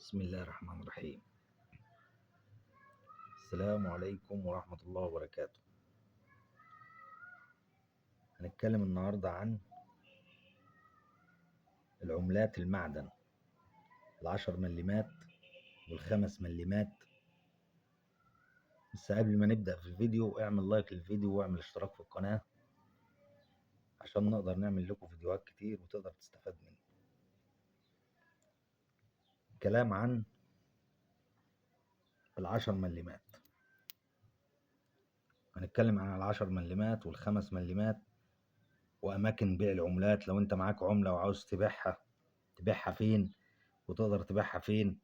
بسم الله الرحمن الرحيم. السلام عليكم ورحمة الله وبركاته. هنتكلم النهاردة عن العملات المعدن، 10 مليمات وال5 مليمات. بس قبل ما نبدأ في الفيديو اعمل لايك للفيديو واعمل اشتراك في القناة عشان نقدر نعمل لكم فيديوهات كتير وتقدر تستفاد منها. كلام عن 10 مليمات. هنتكلم عن 10 مليمات وال5 مليمات وأماكن بيع العملات. لو أنت معاك عملة وعاوز تبيعها فين وتقدر تبيعها فين،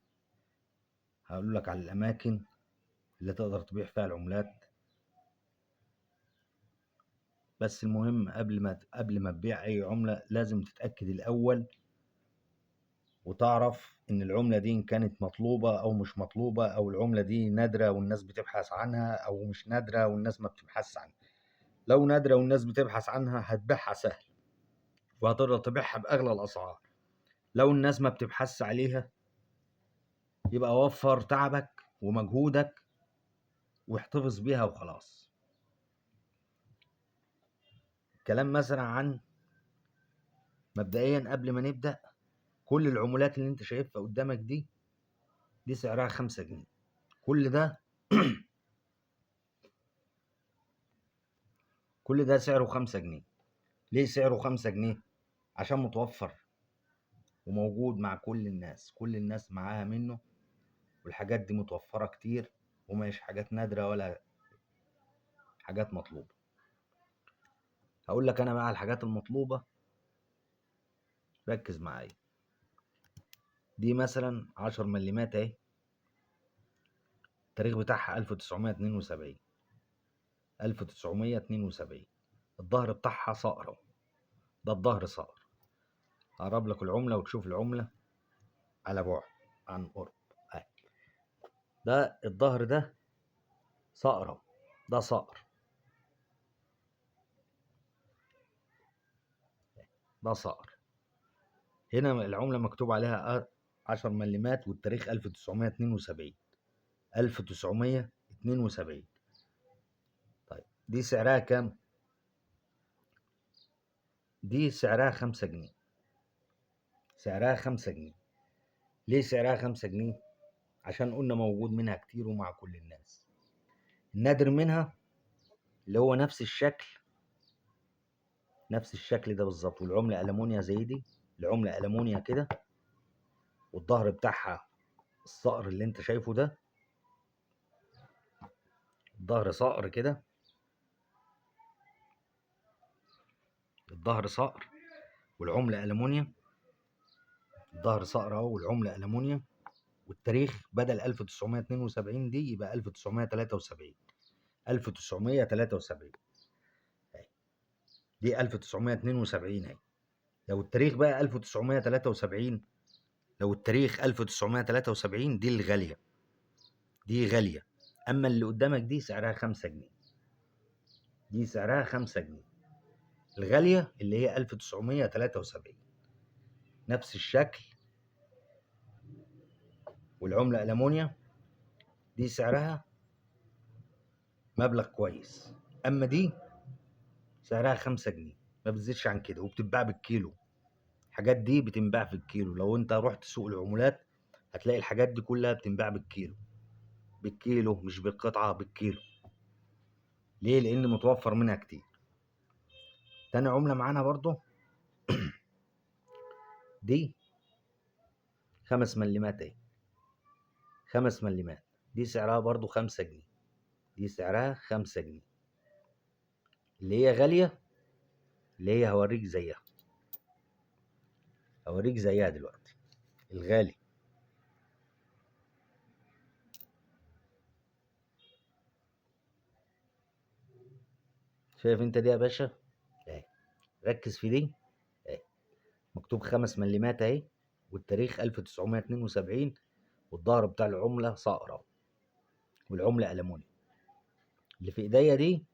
هقول لك على الأماكن اللي تقدر تبيع فيها العملات. بس المهم قبل ما تبيع أي عملة لازم تتأكد الأول وتعرف إن العملة دي إن كانت مطلوبة أو مش مطلوبة، أو العملة دي نادرة والناس بتبحث عنها، أو مش نادرة والناس ما بتبحث عنها. لو نادرة والناس بتبحث عنها هتبيعها سهل وهتقدر تبيعها بأغلى الأسعار. لو الناس ما بتبحث عليها يبقى وفر تعبك ومجهودك واحتفظ بيها وخلاص. كلام مثلا عن مبدئيا قبل ما نبدأ، كل العملات اللي انت شايفها قدامك دي سعرها 5 جنيه. كل ده كل ده سعره 5 جنيه. ليه سعره 5 جنيه؟ عشان متوفر وموجود مع كل الناس، كل الناس معاها منه، والحاجات دي متوفرة كتير ومش حاجات نادرة ولا حاجات مطلوبة. هقول لك انا بقى على الحاجات المطلوبة، ركز معايا. دي مثلا 10 مليمات اهي، التاريخ بتاعها 1972. الظهر بتاعها صقرة، ده الظهر صقر. هقرب لك العملة وتشوف العملة على بعد عن قرب. ده الظهر ده صقرة، ده صقر، ده صقر. هنا العملة مكتوب عليها 10 مليمات والتاريخ 1972. طيب دي سعرها كام؟ دي سعرها 5 جنيه. سعرها 5 جنيه. ليه سعرها 5 جنيه؟ عشان قلنا موجود منها كتير ومع كل الناس. النادر منها اللي هو نفس الشكل ده بالظبط، والعملة ألمونيا زي دي. العملة ألمونيا كده، والظهر بتاعها الصقر اللي انت شايفه ده، الظهر صقر كده، الظهر صقر والعملة ألمونيا. الظهر صقر اهو والعملة ألمونيا، والتاريخ بدل 1972 دي يبقى 1973. 1973 دي 1972 اهي. لو التاريخ بقى 1973، لو التاريخ 1973 دي الغالية، دي غالية. أما اللي قدامك دي سعرها 5 جنيه. دي سعرها 5 جنيه. الغالية اللي هي 1973، نفس الشكل والعملة ألمونيا. دي سعرها مبلغ كويس. أما دي سعرها 5 جنيه، ما بتزيدش عن كده، وبتتباع بالكيلو. الحاجات دي بتنباع في الكيلو. لو انت رحت سوق العملات هتلاقي الحاجات دي كلها بتنباع بالكيلو. بالكيلو مش بالقطعة، بالكيلو. ليه؟ لأن متوفر منها كتير. تاني عملة معانا برضو دي 5 مليمات اهي. 5 مليمات دي سعرها برضو 5 جنيه. دي سعرها 5 جنيه. اللي هي غالية، اللي هي هوريك زيها دلوقتي. الغالي شايف انت دي يا باشا اهي، ركز في دي اهي. مكتوب 5 مليمات اهي، والتاريخ 1972، والظهر بتاع العملة صقرة والعملة ألمونيا. اللي في ايديا دي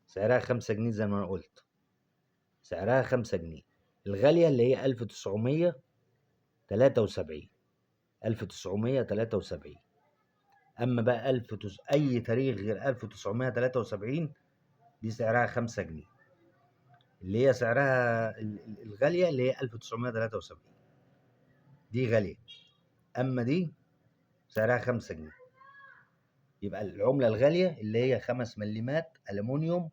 سعرها 5 جنيه زي ما انا قلت، سعرها 5 جنيه. الغالية اللي هي 1973. 1973. أما بقى أي تاريخ غير 1973 دي سعرها 5 جنيه، اللي هي سعرها الغالية اللي هي 1973 دي غالية، أما دي سعرها 5 جنيه. يبقى العملة الغالية اللي هي 5 مليمات ألمونيوم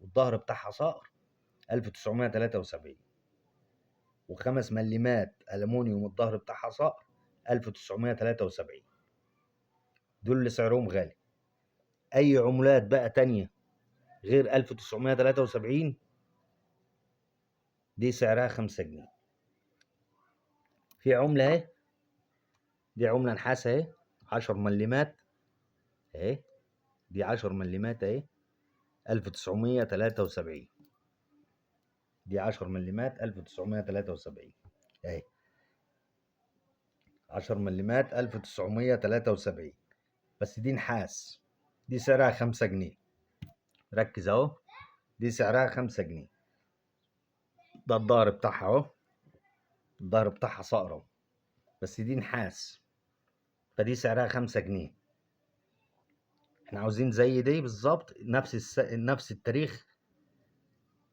والظهر بتاعها صقر 1973، و5 مليمات ألمونيوم والظهر بتاعها صقر 1973، دول اللي سعرهم غالي. أي عملات بقى تانية غير 1973 دي سعرها 5 جنيه. في عملة اهي، دي عملة نحاس اهي 10 مليمات اهي، دي 10 مليمات اهي 1973، دي 10 مليمات 1973 اهي، 10 مليمات 1973، بس دي نحاس، دي سعرها 5 جنيه. ركز اهو، دي سعرها 5 جنيه. ده الظهر بتاعها اهو، الظهر بتاعها صقر اهو، بس دي نحاس، فدي سعرها 5 جنيه. احنا عاوزين زي دي بالظبط، نفس التاريخ،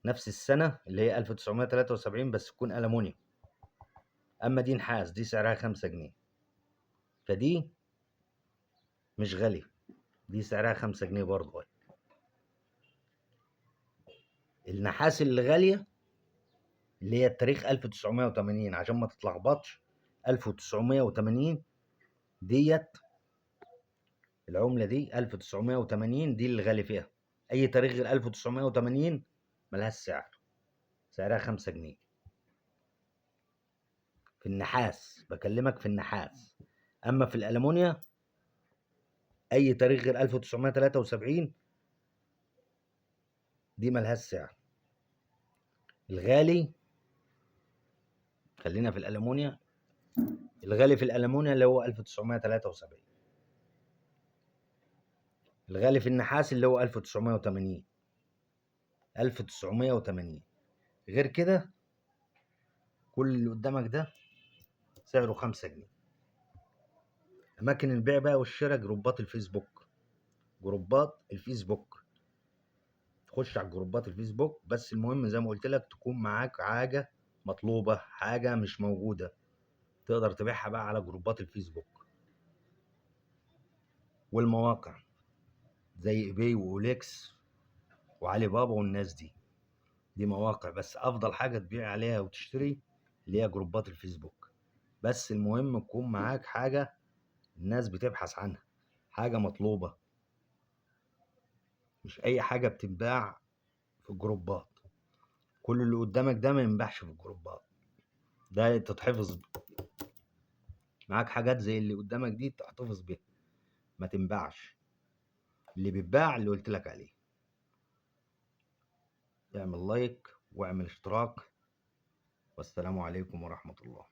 نفس السنة اللي هي 1973، بس تكون ألمونيوم. أما دي نحاس، دي سعرها 5 جنيه، فدي مش غالية، دي سعرها 5 جنيه برضه. النحاس اللي غالية اللي هي التاريخ 1980 عشان ما تتلخبطش، 1980 ديت العملة دي 1980 دي اللي غالي فيها. أي تاريخ غير 1980 ملهاش سعر، سعرها 5 جنيه. في النحاس بكلمك، في النحاس. أما في الألمونيا أي تاريخ غير 1973 دي ملهاش سعر. الغالي، خلينا في الألمونيا، الغالي في الألمونيا اللي هو 1973، الغالي في النحاس اللي هو 1980. غير كده كل اللي قدامك ده سعره 5 جنيه. أماكن البيع بقى والشراء جروبات الفيسبوك، جروبات الفيسبوك، تخش على جروبات الفيسبوك. بس المهم زي ما قلت لك تكون معاك حاجة مطلوبة، حاجة مش موجودة تقدر تبيعها بقى على جروبات الفيسبوك. والمواقع زي ايباي واوليكس وعلي بابا والناس دي مواقع، بس افضل حاجة تبيع عليها وتشتري اللي هي جروبات الفيسبوك. بس المهم تكون معاك حاجة الناس بتبحث عنها، حاجة مطلوبة، مش اي حاجة بتتباع في الجروبات. كل اللي قدامك ده ما ينباعش في الجروبات، ده تتحفظ معاك. حاجات زي اللي قدامك دي تحتفظ بيها، ما تنباعش. اللي بيتباع اللي قلت لك عليه. اعمل لايك واعمل اشتراك، والسلام عليكم ورحمة الله.